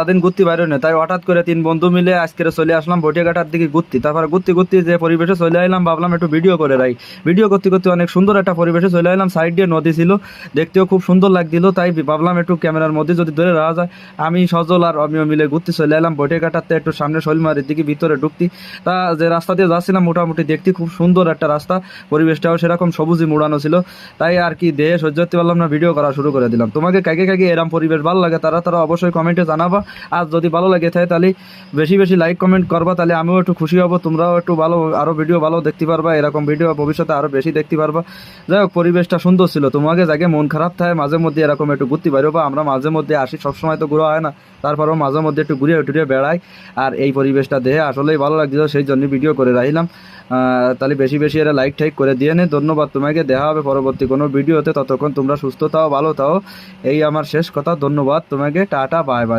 দিন ঘুরতে বাইরে না, তাই হঠাৎ করে তিন বন্ধু মিলে আজকে চলে আসলাম বটিয়াঘাটার দিকে ঘুরতে। তারপরে ঘুরতে ঘুরতে যে পরিবেশে চলে এলাম, ভাবলাম একটু ভিডিও করে রাই। ভিডিও করতে করতে অনেক সুন্দর একটা পরিবেশে চলে এলাম। সাইড দিয়ে নদী ছিল, দেখতেও খুব সুন্দর লাগছিল। তাই ভাবলাম একটু ক্যামেরার মধ্যে যদি ধরে রাখা যায়। আমি সজল আর অমিয় মিলে ঘুরতে চলে এলাম বটিয়াঘাটাতে, একটু সামনে শৈলমারির দিকে ভিতরে ঢুকতি। তা যে রাস্তা দিয়ে যাচ্ছিলাম মোটামুটি দেখতে খুব সুন্দর একটা রাস্তা, পরিবেশটাও সেরকম সবুজই মোড়ানো ছিল। তাই আর কি দেহে সহ্য করতে পারলাম না, ভিডিও করা শুরু করে দিলাম। তোমাকে কাকে কাকে এরম পরিবেশ ভালো লাগে তারা তারা অবশ্যই কমেন্টে জানাবা। আর যদি ভালো লাগে থাকে তাহলে বেশি বেশি লাইক কমেন্ট করবা, তাহলে আমিও একটু খুশি হব, তোমরাও একটু ভালো আরও ভিডিও ভালো দেখতে পারবা, এরকম ভিডিও ভবিষ্যতে আরও বেশি দেখতে পারবা। যাই হোক, পরিবেশটা সুন্দর ছিল। তোমাকে যাকে মন খারাপ থাকে মাঝে মধ্যে এরকম একটু ঘুরতে পারো, বা আমরা মাঝে মধ্যে আসি, সবসময় তো ঘোরা হয় না, তারপরেও মাঝে মধ্যে একটু ঘুরে টুরে বেড়াই। আর এই পরিবেশটা দেখে আসলেই ভালো লাগছিল, সেই জন্য ভিডিও করে রাখলাম। তাহলে বেশি বেশি এরা লাইক ঠাইক করে দিয়ে নে। ধন্যবাদ, তোমাকে দেখা হবে পরবর্তী কোনো ভিডিওতে। ততক্ষণ তোমরা সুস্থ থাও, ভালো থাও, এই আমার শেষ কথা। ধন্যবাদ তোমাকে, টাটা, বাই বাই।